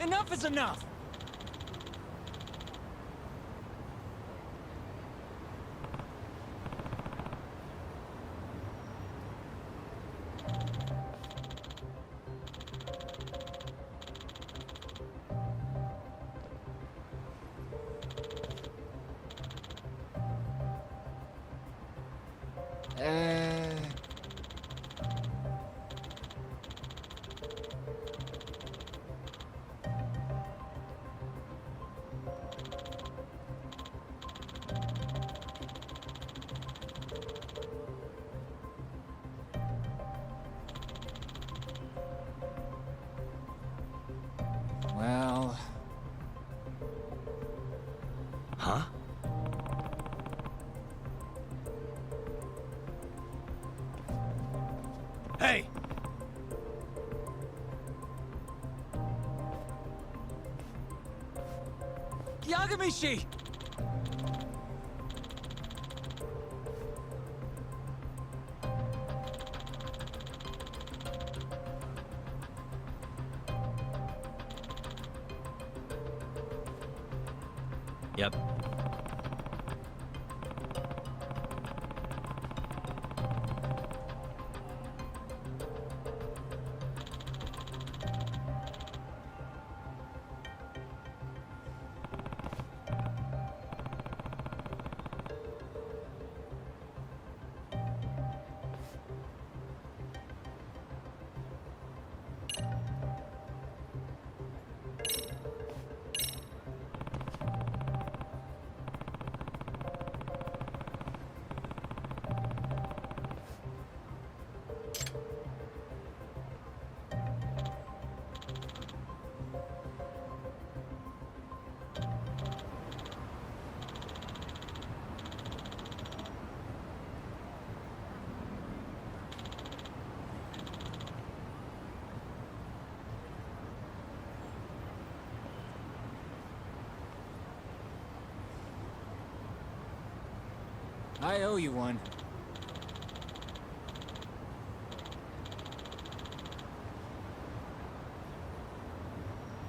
Enough is enough! Well... Huh? Hey! Yagamishi! Yep. I owe you one.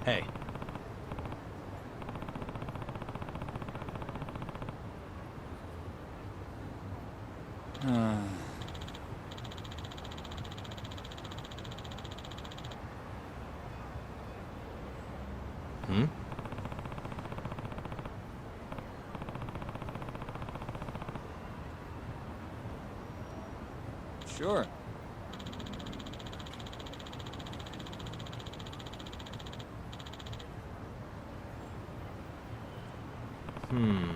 Hey. Hmm? Sure. Hmm.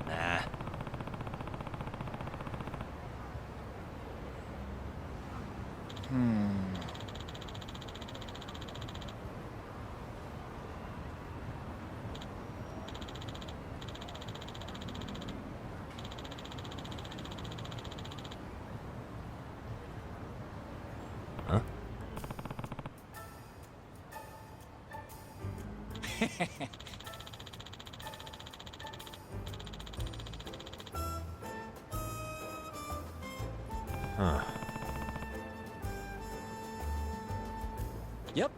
Nah. Huh? Huh. Yep.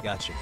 Gotcha.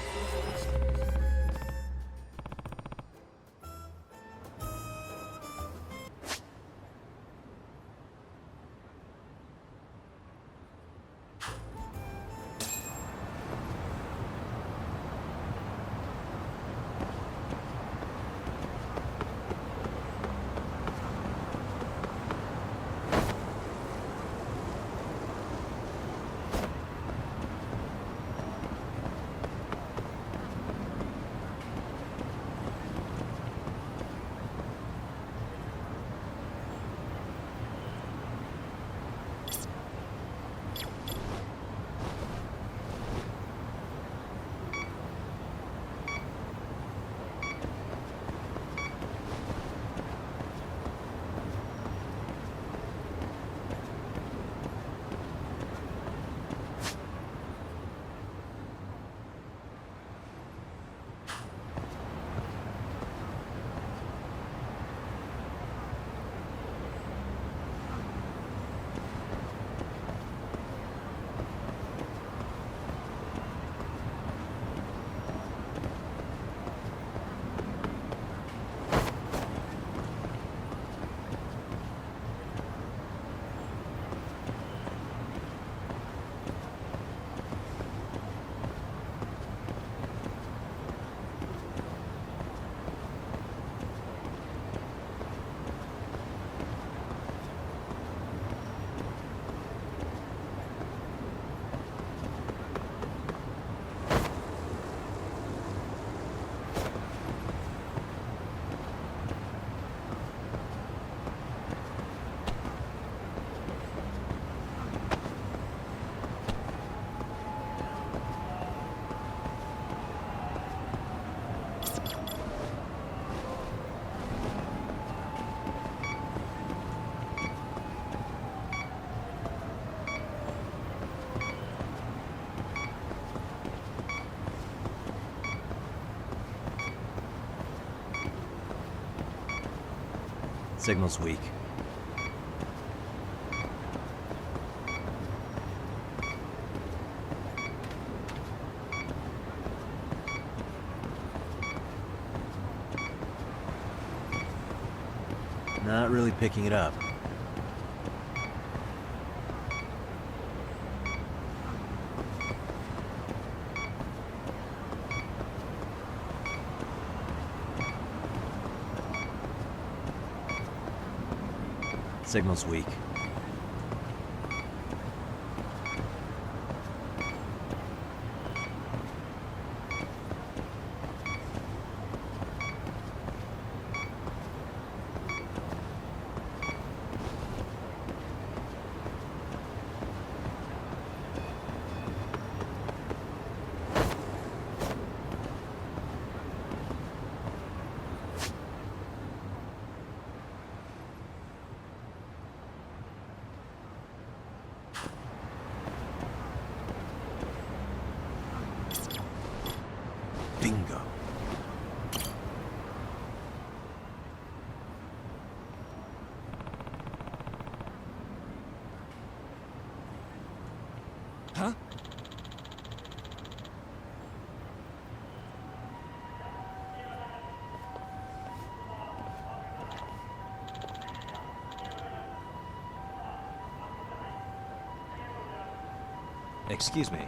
Signal's weak. Not really picking it up. Signal's weak. Bingo. Huh? Excuse me.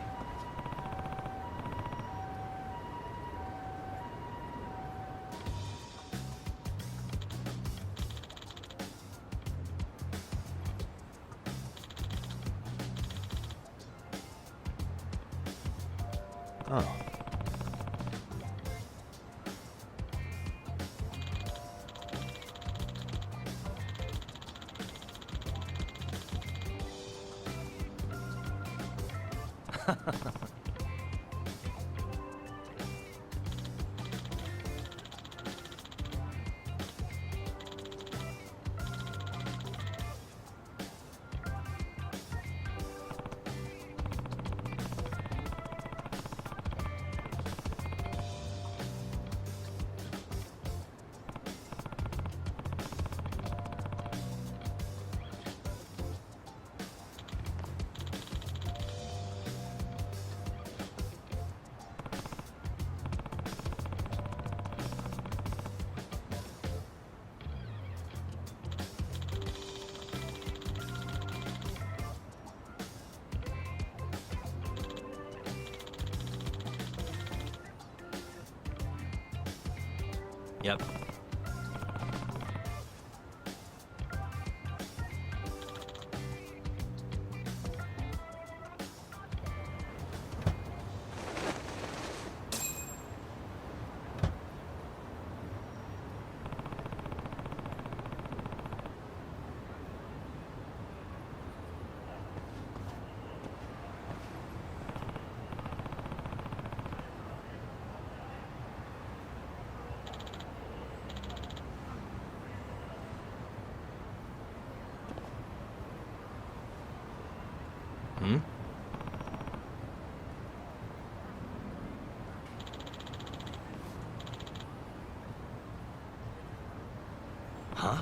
Oh. Yep. Hmm? Huh?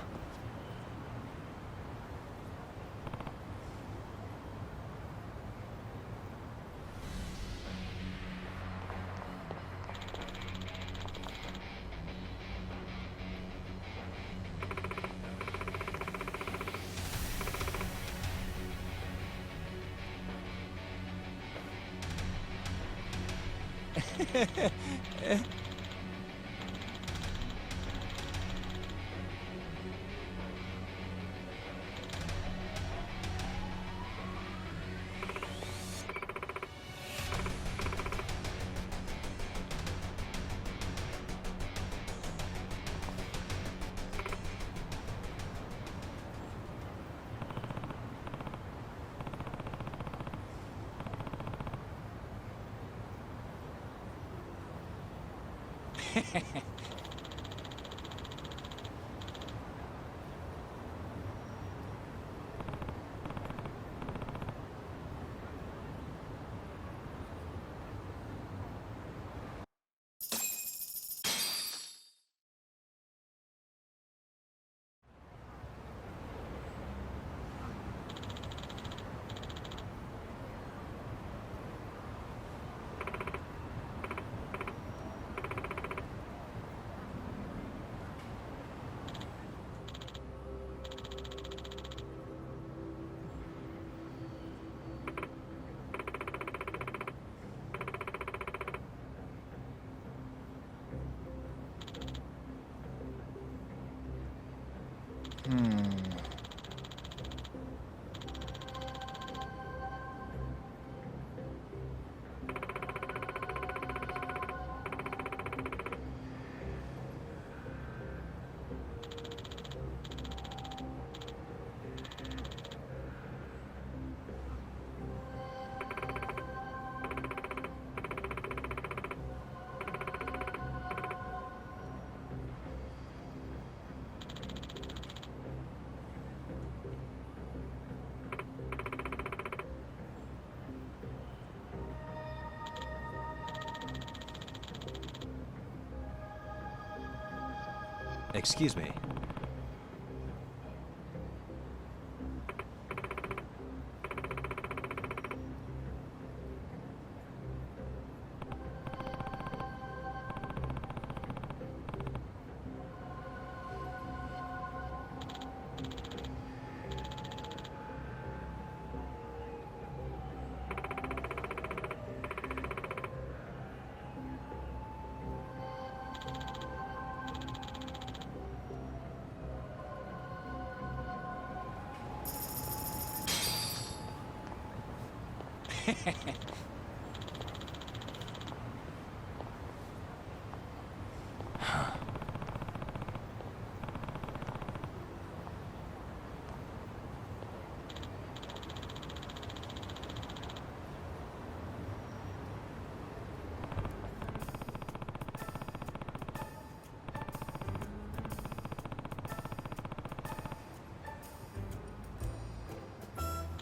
Excuse me.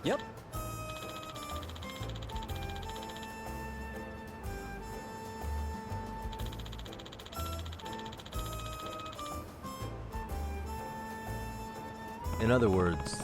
Yep. In other words...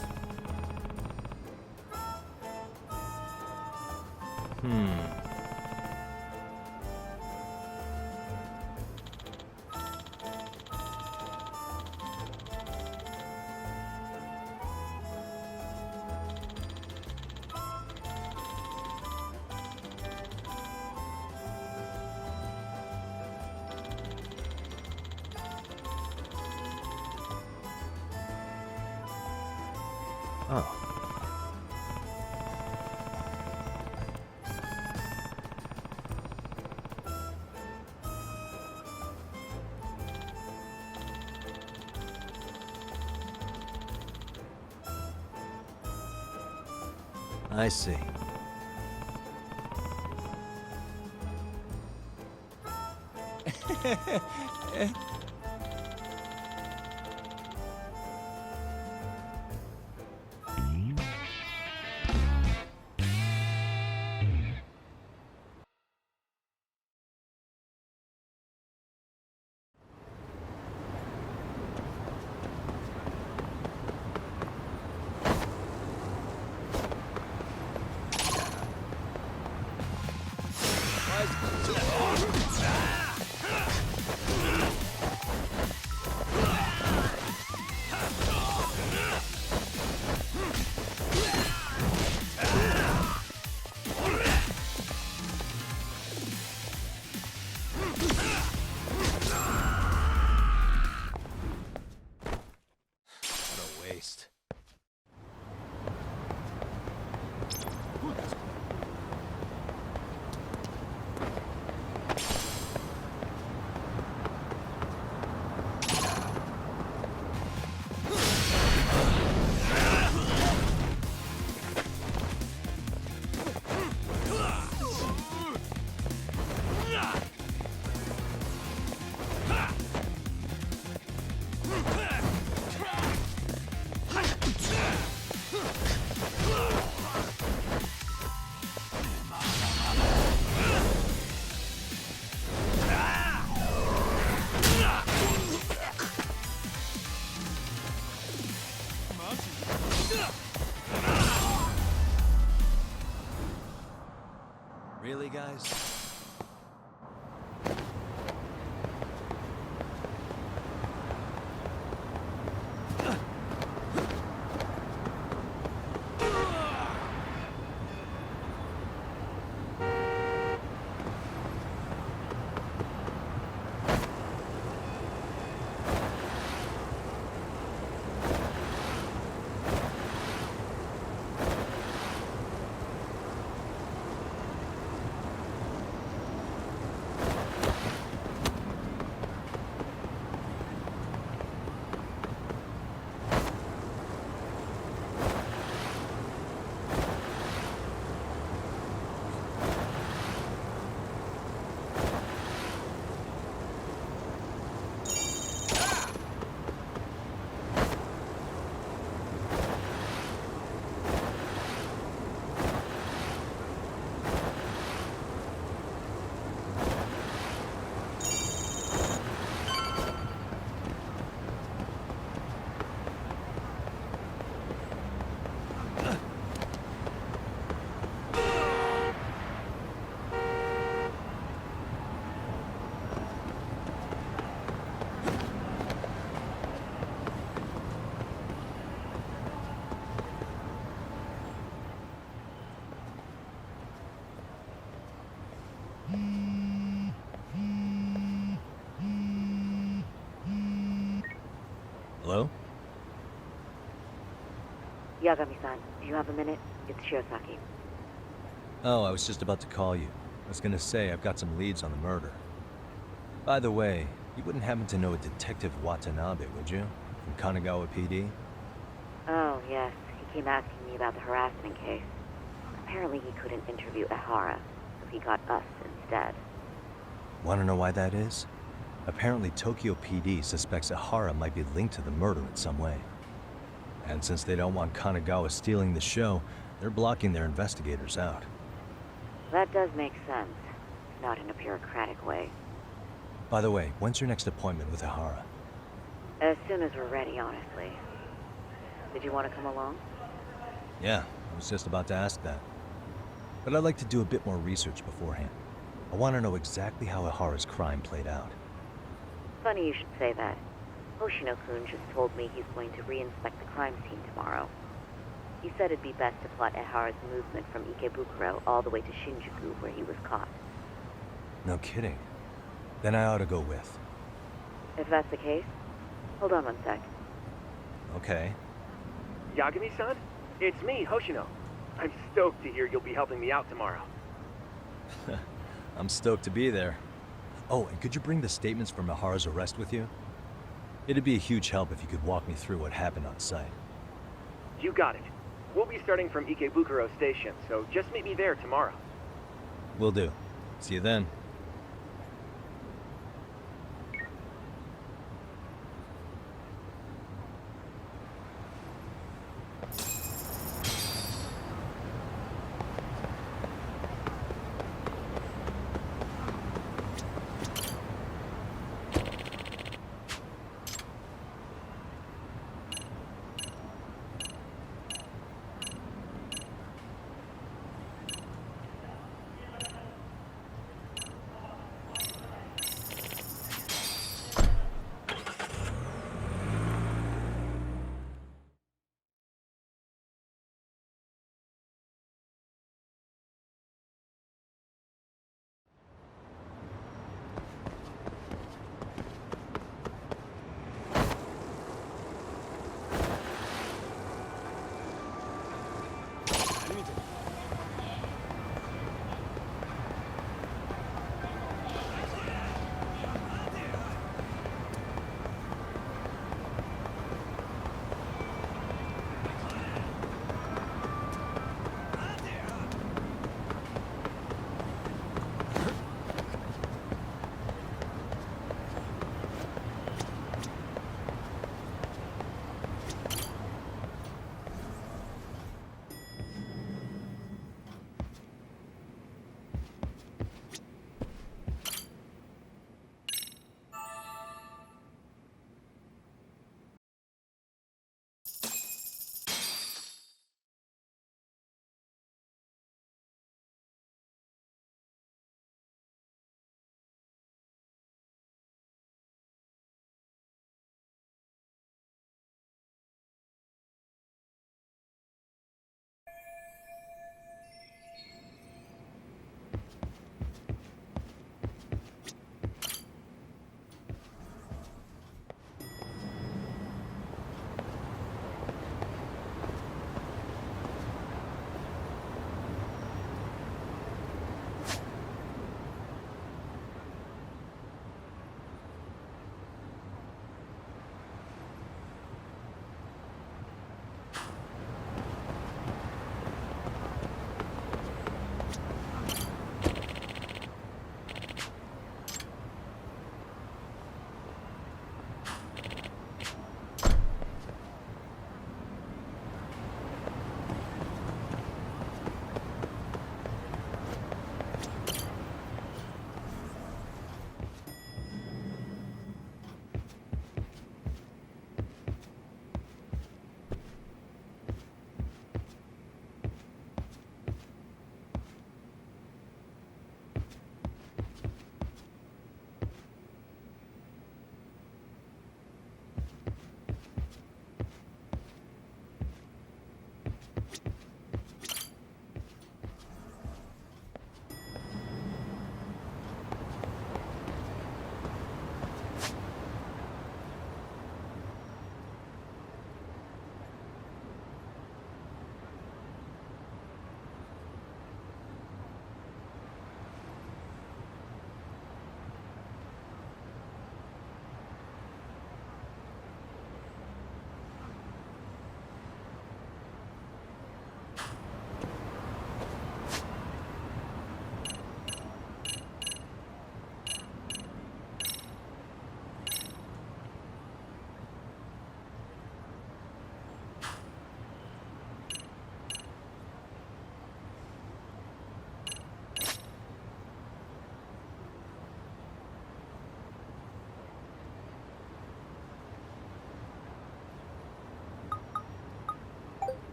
Oh. I see. Waste. Really, guys? Yagami-san, do you have a minute? It's Shiosaki. Oh, I was just about to call you. I was gonna say I've got some leads on the murder. By the way, you wouldn't happen to know a Detective Watanabe, would you? From Kanagawa PD? Oh, yes. He came asking me about the harassment case. Apparently he couldn't interview Ehara, so he got us instead. Wanna know why that is? Apparently Tokyo PD suspects Ehara might be linked to the murder in some way. And since they don't want Kanagawa stealing the show, they're blocking their investigators out. That does make sense. Not in a bureaucratic way. By the way, when's your next appointment with Ehara? As soon as we're ready, honestly. Did you want to come along? Yeah, I was just about to ask that. But I'd like to do a bit more research beforehand. I want to know exactly how Ehara's crime played out. Funny you should say that. Hoshino-kun just told me he's going to re-inspect the crime scene tomorrow. He said it'd be best to plot Ehara's movement from Ikebukuro all the way to Shinjuku, where he was caught. No kidding. Then I ought to go with. If that's the case, hold on one sec. Okay. Yagami-san? It's me, Hoshino. I'm stoked to hear you'll be helping me out tomorrow. I'm stoked to be there. Oh, and could you bring the statements from Ehara's arrest with you? It'd be a huge help if you could walk me through what happened on site. You got it. We'll be starting from Ikebukuro Station, so just meet me there tomorrow. Will do. See you then.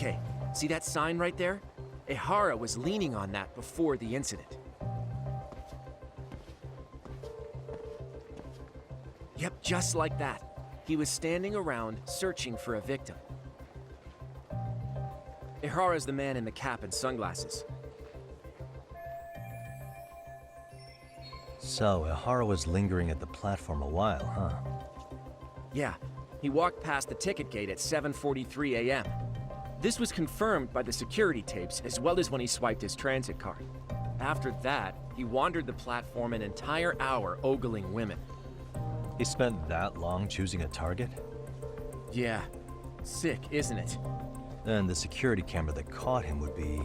Okay, see that sign right there? Ehara was leaning on that before the incident. Yep, just like that. He was standing around searching for a victim. Ehara's the man in the cap and sunglasses. So, Ihara was lingering at the platform a while, huh? Yeah, he walked past the ticket gate at 7:43 a.m. This was confirmed by the security tapes as well as when he swiped his transit card. After that, he wandered the platform an entire hour ogling women. He spent that long choosing a target? Yeah, sick, isn't it? And the security camera that caught him would be...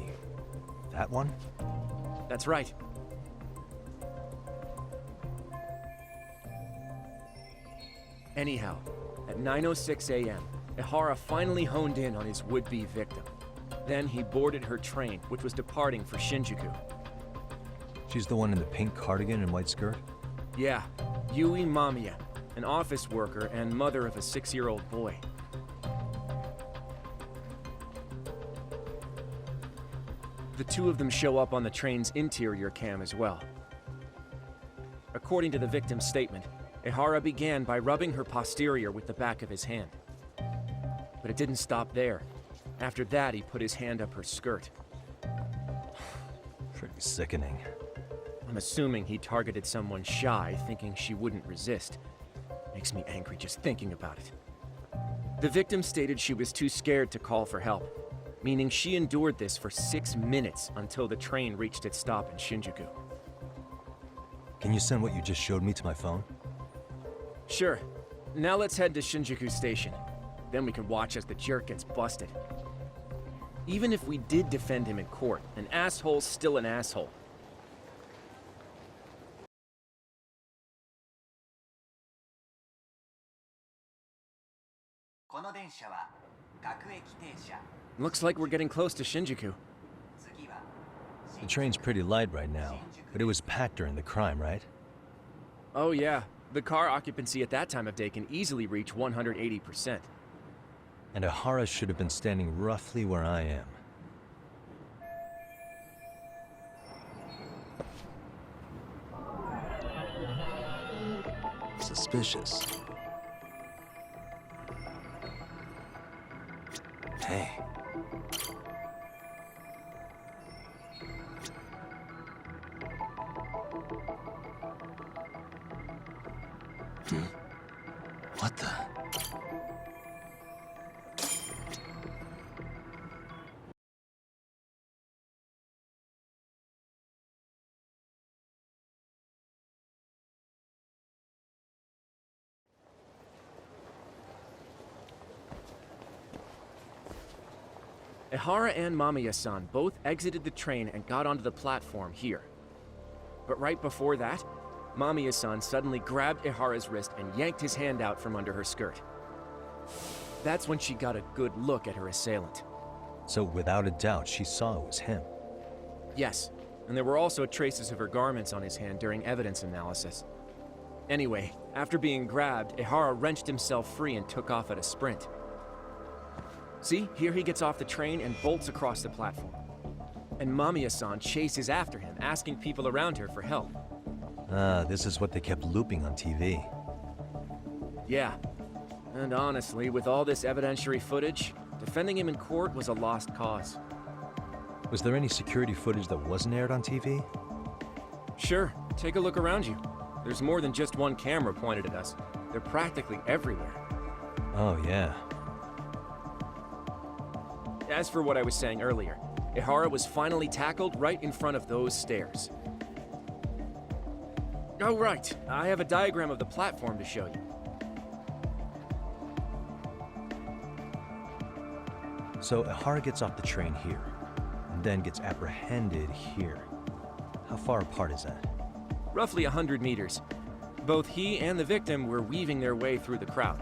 that one? That's right. Anyhow, at 9:06 a.m., Ehara finally honed in on his would-be victim. Then he boarded her train, which was departing for Shinjuku. She's the one in the pink cardigan and white skirt? Yeah, Yui Mamiya, an office worker and mother of a 6-year-old boy. The two of them show up on the train's interior cam as well. According to the victim's statement, Ehara began by rubbing her posterior with the back of his hand. But it didn't stop there. After that, he put his hand up her skirt. Pretty sickening. I'm assuming he targeted someone shy, thinking she wouldn't resist. Makes me angry just thinking about it. The victim stated she was too scared to call for help, meaning she endured this for 6 minutes until the train reached its stop in Shinjuku. Can you send what you just showed me to my phone? Sure. Now let's head to Shinjuku Station. Then we can watch as the jerk gets busted. Even if we did defend him in court, an asshole's still an asshole. Looks like we're getting close to Shinjuku. The train's pretty light right now, but it was packed during the crime, right? Oh yeah, the car occupancy at that time of day can easily reach 180%. And Ihara should have been standing roughly where I am. Suspicious. Hey. What the? Ehara and Mamiya-san both exited the train and got onto the platform here. But right before that, Mamiya-san suddenly grabbed Ehara's wrist and yanked his hand out from under her skirt. That's when she got a good look at her assailant. So without a doubt, she saw it was him. Yes, and there were also traces of her garments on his hand during evidence analysis. Anyway, after being grabbed, Ehara wrenched himself free and took off at a sprint. See, here he gets off the train and bolts across the platform. And Mamiya-san chases after him, asking people around her for help. This is what they kept looping on TV. Yeah. And honestly, with all this evidentiary footage, defending him in court was a lost cause. Was there any security footage that wasn't aired on TV? Sure, take a look around you. There's more than just one camera pointed at us. They're practically everywhere. Oh, yeah. As for what I was saying earlier, Ehara was finally tackled right in front of those stairs. Oh, right. I have a diagram of the platform to show you. So Ehara gets off the train here, and then gets apprehended here. How far apart is that? Roughly 100 meters. Both he and the victim were weaving their way through the crowd.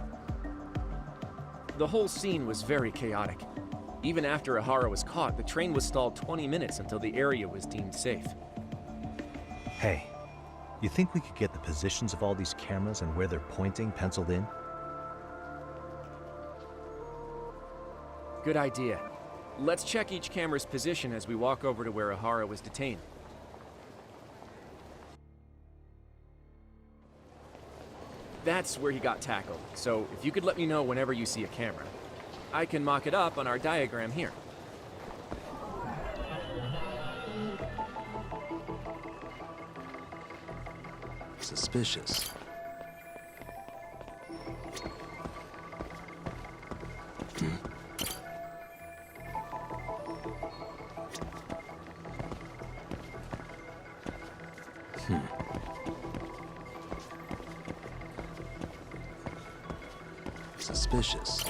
The whole scene was very chaotic. Even after Ehara was caught, the train was stalled 20 minutes until the area was deemed safe. Hey, you think we could get the positions of all these cameras and where they're pointing penciled in? Good idea. Let's check each camera's position as we walk over to where Ihara was detained. That's where he got tackled, so if you could let me know whenever you see a camera. I can mock it up on our diagram here. Suspicious. Suspicious.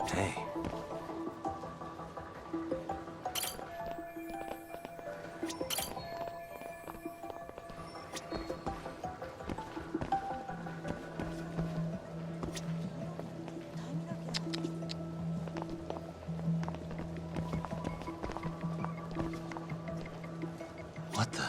Hey. What the?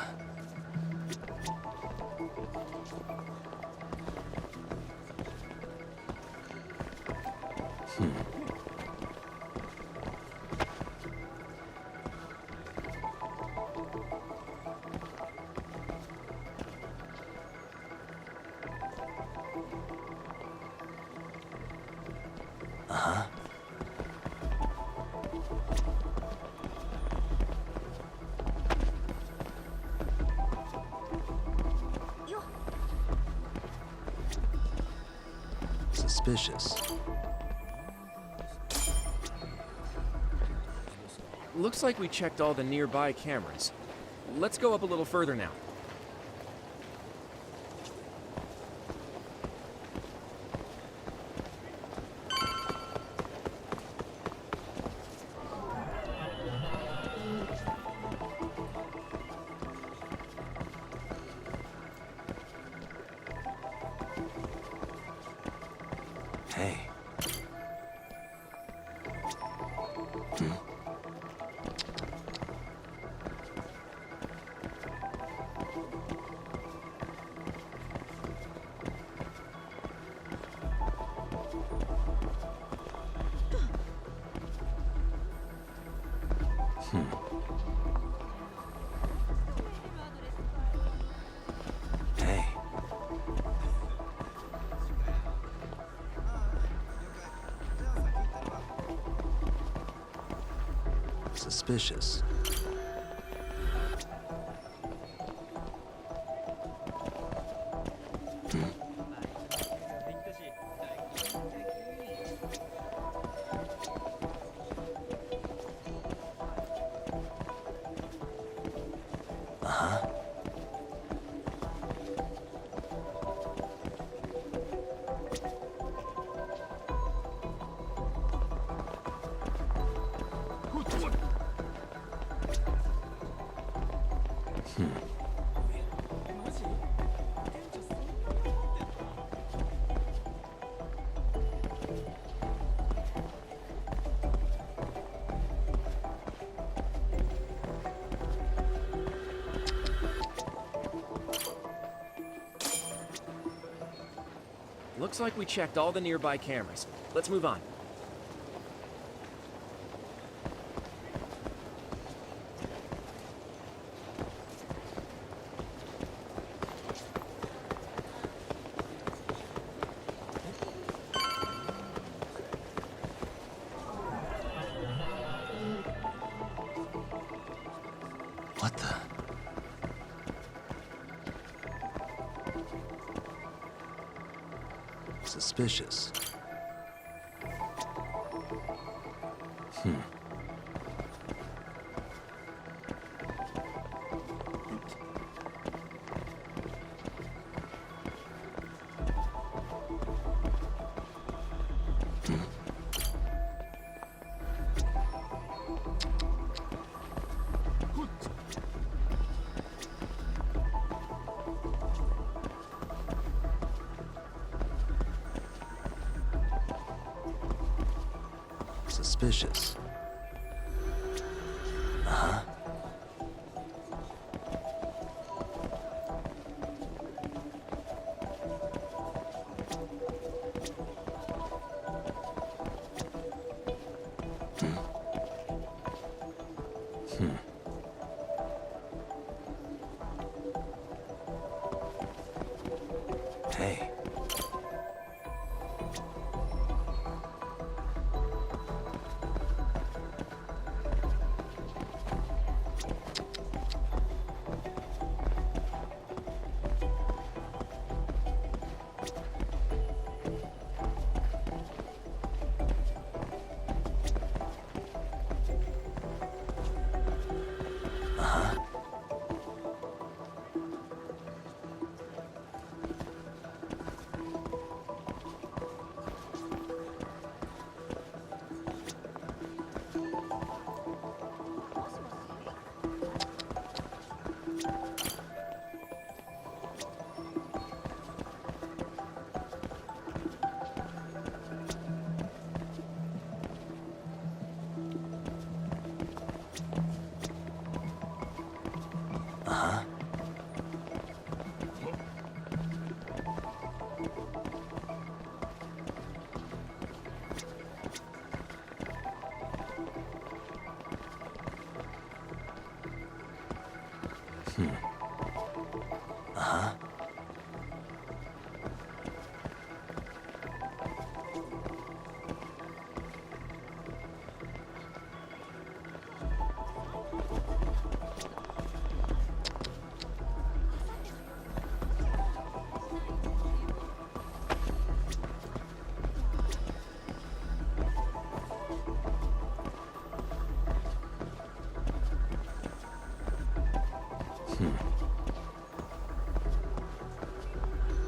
Suspicious. Looks like we checked all the nearby cameras. Let's go up a little further now. Hey. Hey. Suspicious. Looks Looks like we checked all the nearby cameras. Let's move on. What the? Suspicious. Suspicious. Uh-huh. Hey.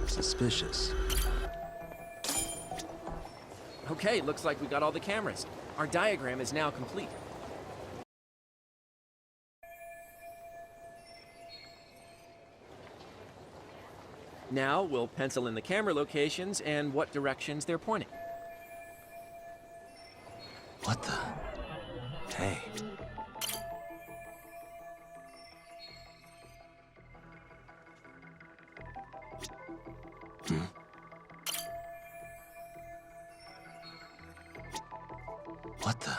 Suspicious. Okay, looks like we got all the cameras. Our diagram is now complete. Now we'll pencil in the camera locations and what directions they're pointing. What the? Hey. What the?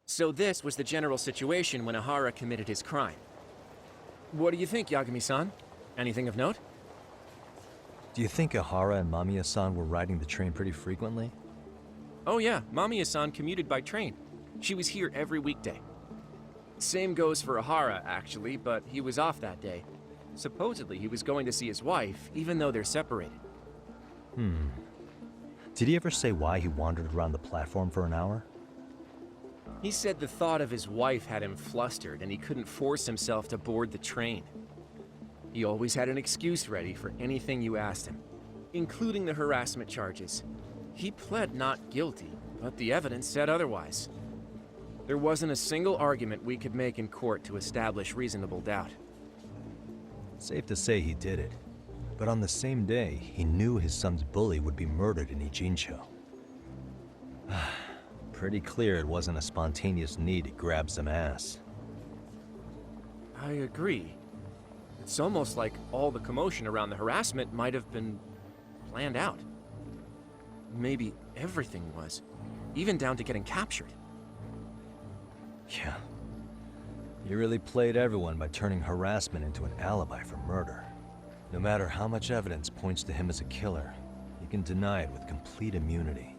So this was the general situation when Ihara committed his crime. What do you think, Yagami-san? Anything of note? Do you think Ihara and Mamiya-san were riding the train pretty frequently? Oh yeah, Mamiya-san commuted by train. She was here every weekday. Same goes for Ihara, actually, but he was off that day. Supposedly, he was going to see his wife, even though they're separated. Did he ever say why he wandered around the platform for an hour? He said the thought of his wife had him flustered and he couldn't force himself to board the train. He always had an excuse ready for anything you asked him, including the harassment charges. He pled not guilty, but the evidence said otherwise. There wasn't a single argument we could make in court to establish reasonable doubt. Safe to say he did it. But on the same day, he knew his son's bully would be murdered in Ijincho. Pretty clear it wasn't a spontaneous need to grab some ass. I agree. It's almost like all the commotion around the harassment might have been planned out. Maybe everything was, even down to getting captured. Yeah. You really played everyone by turning harassment into an alibi for murder. No matter how much evidence points to him as a killer, you can deny it with complete immunity.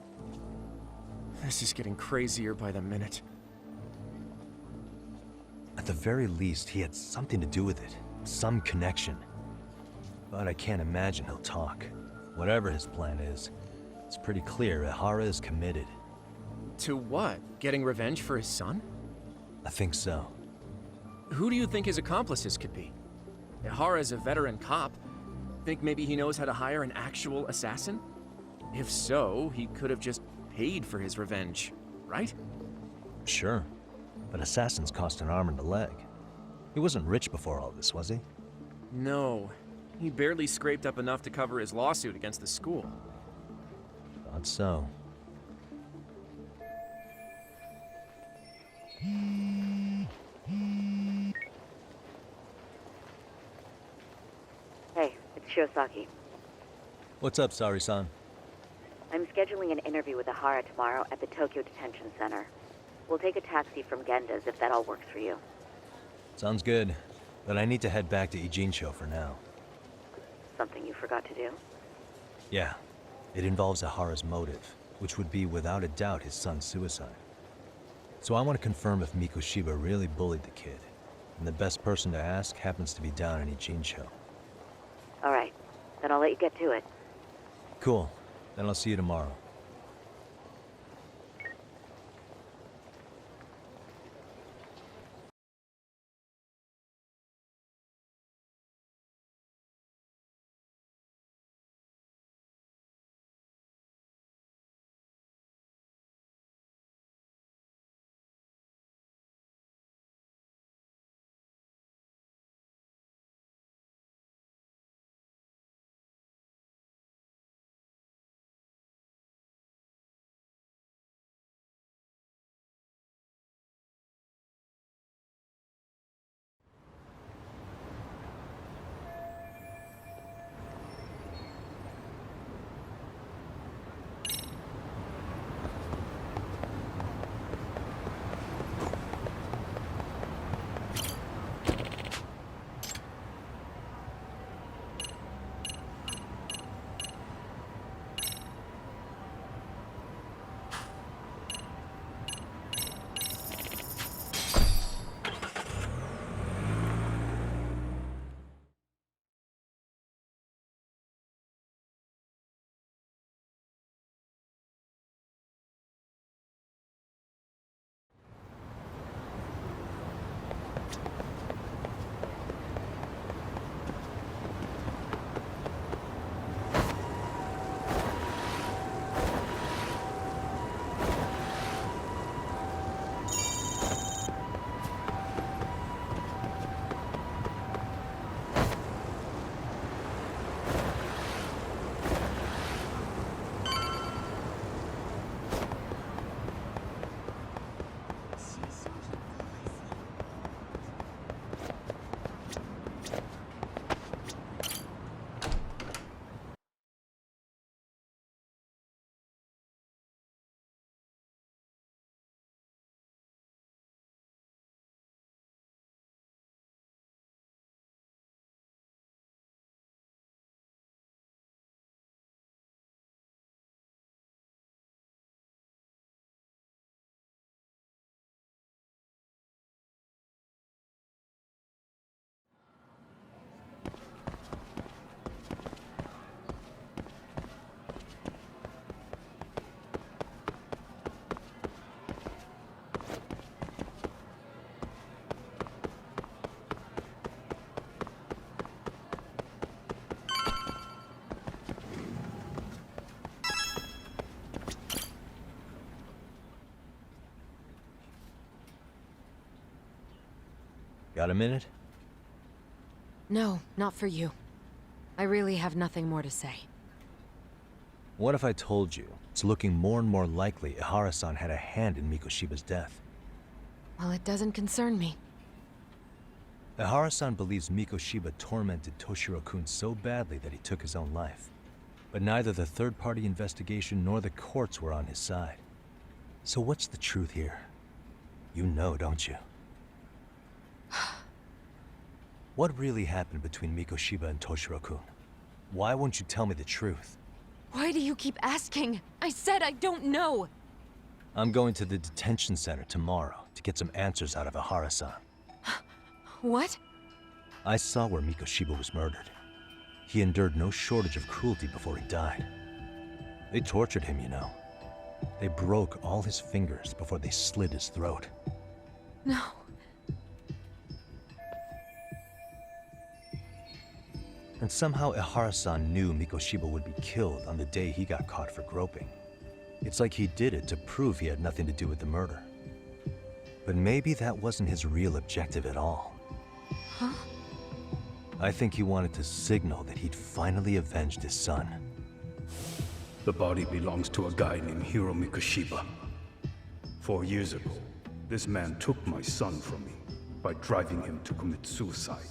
This is getting crazier by the minute. At the very least, he had something to do with it. Some connection. But I can't imagine he'll talk. Whatever his plan is, it's pretty clear Ihara is committed. To what? Getting revenge for his son? I think so. Who do you think his accomplices could be? Ihara's a veteran cop. Think maybe he knows how to hire an actual assassin? If so, he could have just paid for his revenge, right? Sure. But assassins cost an arm and a leg. He wasn't rich before all this, was he? No. He barely scraped up enough to cover his lawsuit against the school. Thought so. Hey, it's Shiosaki. What's up, Sari-san? I'm scheduling an interview with Ihara tomorrow at the Tokyo Detention Center. We'll take a taxi from Genda's if that all works for you. Sounds good. But I need to head back to Ijincho for now. Something you forgot to do? Yeah. It involves Ihara's motive, which would be without a doubt his son's suicide. So I want to confirm if Mikoshiba really bullied the kid. And the best person to ask happens to be down in Ijincho. All right. Then I'll let you get to it. Cool. Then I'll see you tomorrow. Got a minute? No, not for you. I really have nothing more to say. What if I told you it's looking more and more likely Ihara-san had a hand in Mikoshiba's death? Well, it doesn't concern me. Ihara-san believes Mikoshiba tormented Toshiro-kun so badly that he took his own life. But neither the third-party investigation nor the courts were on his side. So what's the truth here? You know, don't you? What really happened between Mikoshiba and Toshiro-kun? Why won't you tell me the truth? Why do you keep asking? I said I don't know! I'm going to the detention center tomorrow to get some answers out of Ihara-san. What? I saw where Mikoshiba was murdered. He endured no shortage of cruelty before he died. They tortured him, you know. They broke all his fingers before they slit his throat. No. And somehow Ihara-san knew Mikoshiba would be killed on the day he got caught for groping. It's like he did it to prove he had nothing to do with the murder. But maybe that wasn't his real objective at all. Huh? I think he wanted to signal that he'd finally avenged his son. The body belongs to a guy named Hiro Mikoshiba. 4 years ago, this man took my son from me by driving him to commit suicide.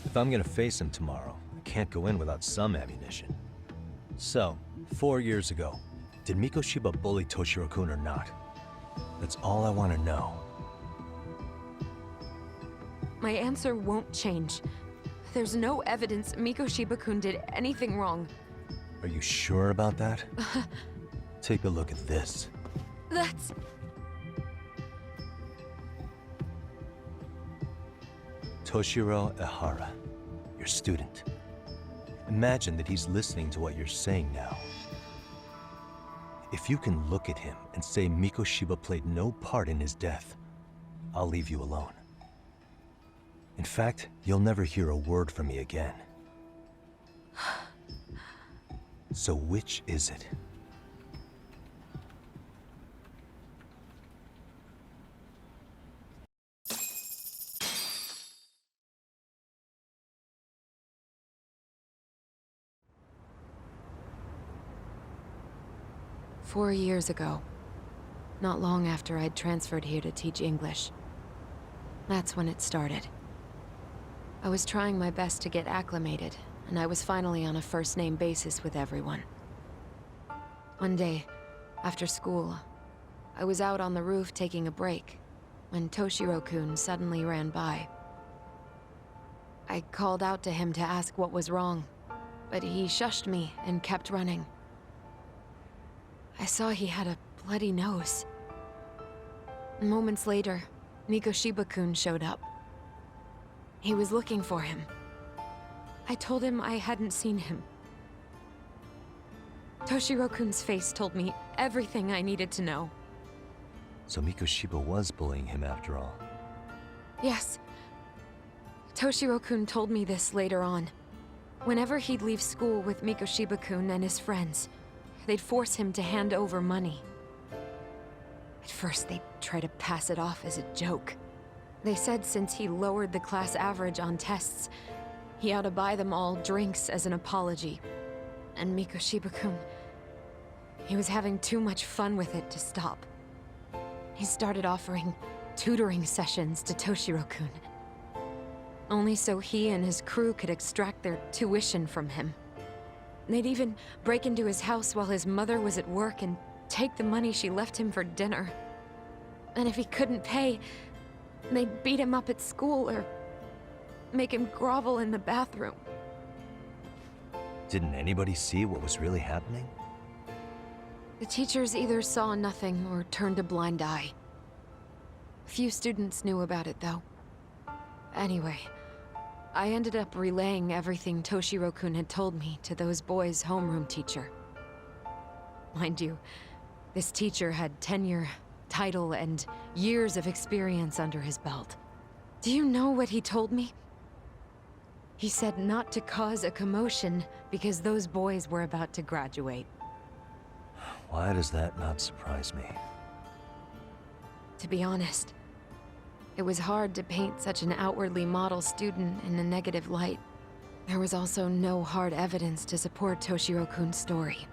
If I'm gonna face him tomorrow, I can't go in without some ammunition. So, 4 years ago, did Mikoshiba bully Toshiro-kun or not? That's all I want to know. My answer won't change. There's no evidence Mikoshiba-kun did anything wrong. Are you sure about that? Take a look at this. That's... Toshiro Ihara, your student. Imagine that he's listening to what you're saying now. If you can look at him and say Mikoshiba played no part in his death, I'll leave you alone. In fact, you'll never hear a word from me again. So which is it? "4 years ago, not long after I'd transferred here to teach English. That's when it started. I was trying my best to get acclimated, and I was finally on a first-name basis with everyone. One day, after school, I was out on the roof taking a break, when Toshiro-kun suddenly ran by. I called out to him to ask what was wrong, but he shushed me and kept running. I saw he had a bloody nose. Moments later, Mikoshiba-kun showed up. He was looking for him. I told him I hadn't seen him. Toshiro-kun's face told me everything I needed to know. So Mikoshiba was bullying him after all. Yes. Toshiro-kun told me this later on. Whenever he'd leave school with Mikoshiba-kun and his friends, they'd force him to hand over money. At first, they'd try to pass it off as a joke. They said since he lowered the class average on tests, he ought to buy them all drinks as an apology. And Mikoshiba-kun, he was having too much fun with it to stop. He started offering tutoring sessions to Toshiro-kun. Only so he and his crew could extract their tuition from him. They'd even break into his house while his mother was at work and take the money she left him for dinner. And if he couldn't pay, they'd beat him up at school or make him grovel in the bathroom. Didn't anybody see what was really happening? The teachers either saw nothing or turned a blind eye. Few students knew about it, though. Anyway, I ended up relaying everything Toshiro-kun had told me to those boys' homeroom teacher. Mind you, this teacher had tenure, title, and years of experience under his belt. Do you know what he told me? He said not to cause a commotion because those boys were about to graduate. Why does that not surprise me? To be honest, it was hard to paint such an outwardly model student in a negative light. There was also no hard evidence to support Toshiro-kun's story.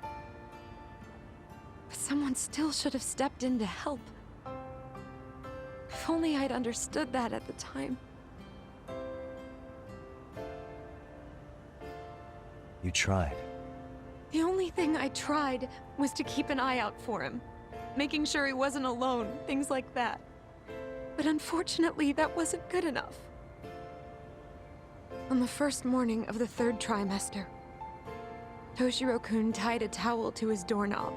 But someone still should have stepped in to help. If only I'd understood that at the time. You tried. The only thing I tried was to keep an eye out for him. Making sure he wasn't alone, things like that. But unfortunately, that wasn't good enough. On the first morning of the 3rd trimester, Toshiro-kun tied a towel to his doorknob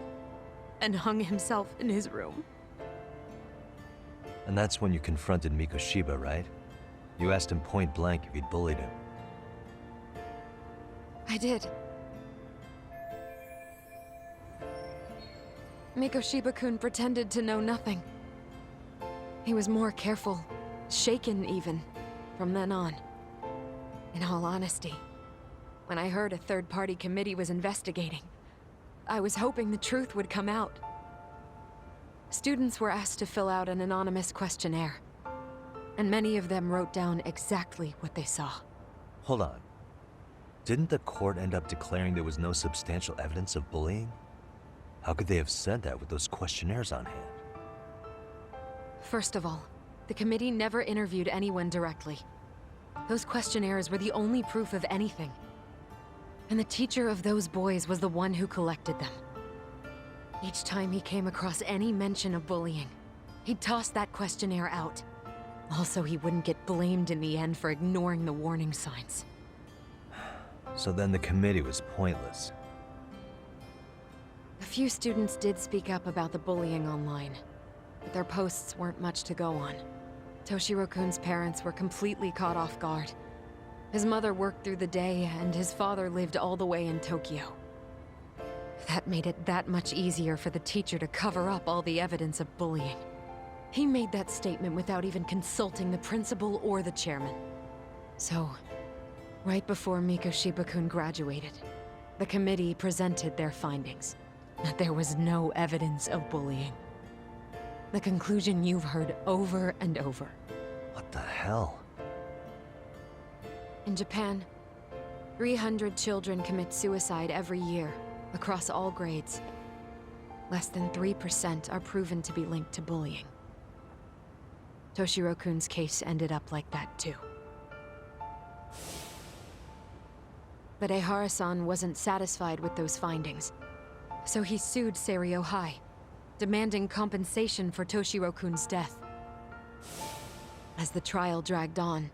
and hung himself in his room. And that's when you confronted Mikoshiba, right? You asked him point blank if he'd bullied him. I did. Mikoshiba-kun pretended to know nothing. He was more careful, shaken even, from then on. In all honesty, when I heard a third-party committee was investigating, I was hoping the truth would come out. Students were asked to fill out an anonymous questionnaire, and many of them wrote down exactly what they saw. Hold on. Didn't the court end up declaring there was no substantial evidence of bullying? How could they have said that with those questionnaires on hand? First of all, the committee never interviewed anyone directly. Those questionnaires were the only proof of anything. And the teacher of those boys was the one who collected them. Each time he came across any mention of bullying, he'd toss that questionnaire out. Also, he wouldn't get blamed in the end for ignoring the warning signs. So then the committee was pointless. A few students did speak up about the bullying online, but their posts weren't much to go on. Toshiro-kun's parents were completely caught off guard. His mother worked through the day, and his father lived all the way in Tokyo. That made it that much easier for the teacher to cover up all the evidence of bullying. He made that statement without even consulting the principal or the chairman. So, right before Mikoshiba-kun graduated, the committee presented their findings. That there was no evidence of bullying. The conclusion you've heard over and over. What the hell? In Japan, 300 children commit suicide every year, across all grades. Less than 3% are proven to be linked to bullying. Toshiro-kun's case ended up like that too. But Ehara-san wasn't satisfied with those findings. So he sued Seiryo High, demanding compensation for Toshiro-kun's death. As the trial dragged on,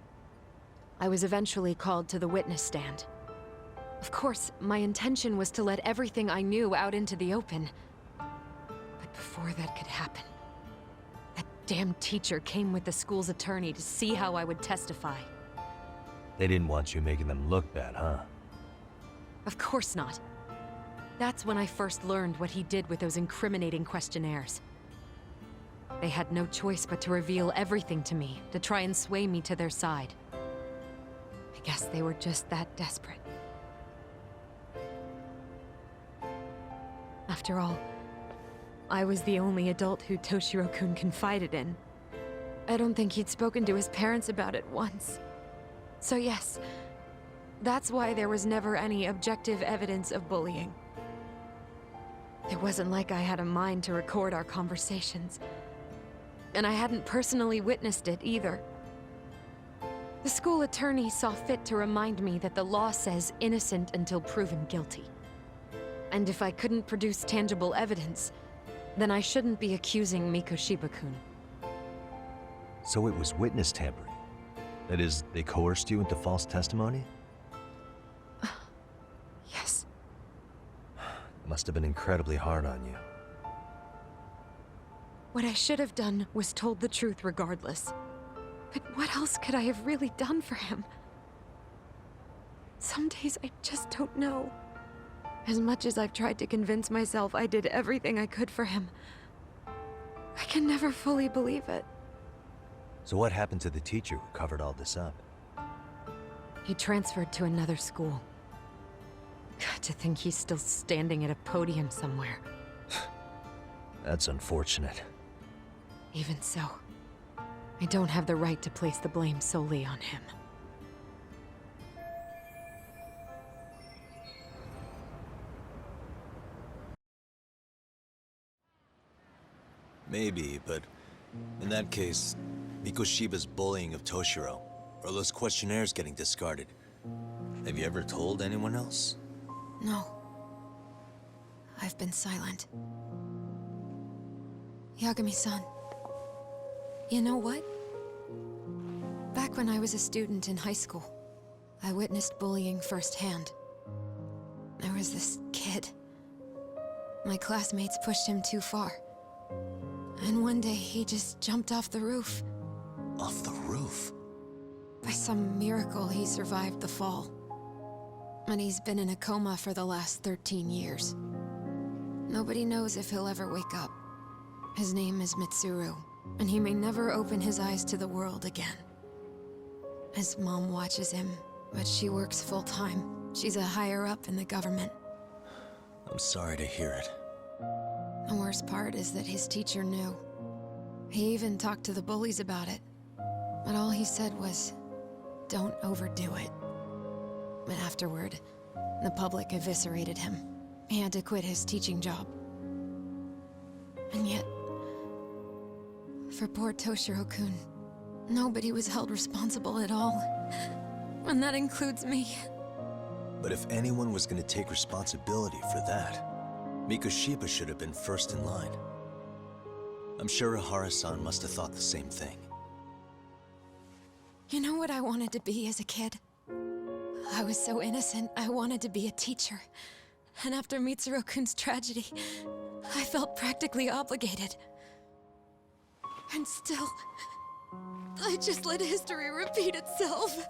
I was eventually called to the witness stand. Of course, my intention was to let everything I knew out into the open. But before that could happen, that damn teacher came with the school's attorney to see how I would testify. They didn't want you making them look bad, huh? Of course not. That's when I first learned what he did with those incriminating questionnaires. They had no choice but to reveal everything to me, to try and sway me to their side. I guess they were just that desperate. After all, I was the only adult who Toshiro-kun confided in. I don't think he'd spoken to his parents about it once. So yes, that's why there was never any objective evidence of bullying. It wasn't like I had a mind to record our conversations. And I hadn't personally witnessed it either. The school attorney saw fit to remind me that the law says innocent until proven guilty. And if I couldn't produce tangible evidence, then I shouldn't be accusing Mikoshiba-kun. So it was witness tampering. That is, they coerced you into false testimony? Yes. It must have been incredibly hard on you. What I should have done was told the truth regardless. But what else could I have really done for him? Some days I just don't know. As much as I've tried to convince myself I did everything I could for him, I can never fully believe it. So what happened to the teacher who covered all this up? He transferred to another school. God, to think he's still standing at a podium somewhere. That's unfortunate. Even so, I don't have the right to place the blame solely on him. Maybe, but in that case, Mikoshiba's bullying of Toshiro, or those questionnaires getting discarded. Have you ever told anyone else? No. I've been silent. Yagami-san. You know what? Back when I was a student in high school, I witnessed bullying firsthand. There was this kid. My classmates pushed him too far. And one day he just jumped off the roof. Off the roof? By some miracle, he survived the fall. And he's been in a coma for the last 13 years. Nobody knows if he'll ever wake up. His name is Mitsuru, and he may never open his eyes to the world again. His mom watches him, but she works full-time. She's a higher-up in the government. I'm sorry to hear it. The worst part is that his teacher knew. He even talked to the bullies about it. But all he said was, don't overdo it. But afterward, the public eviscerated him. He had to quit his teaching job. And yet, for poor Toshiro-kun, nobody was held responsible at all. And that includes me. But if anyone was going to take responsibility for that, Mikoshiba should have been first in line. I'm sure Ihara-san must have thought the same thing. You know what I wanted to be as a kid? I was so innocent, I wanted to be a teacher. And after Mitsuru-kun's tragedy, I felt practically obligated. And still, I just let history repeat itself.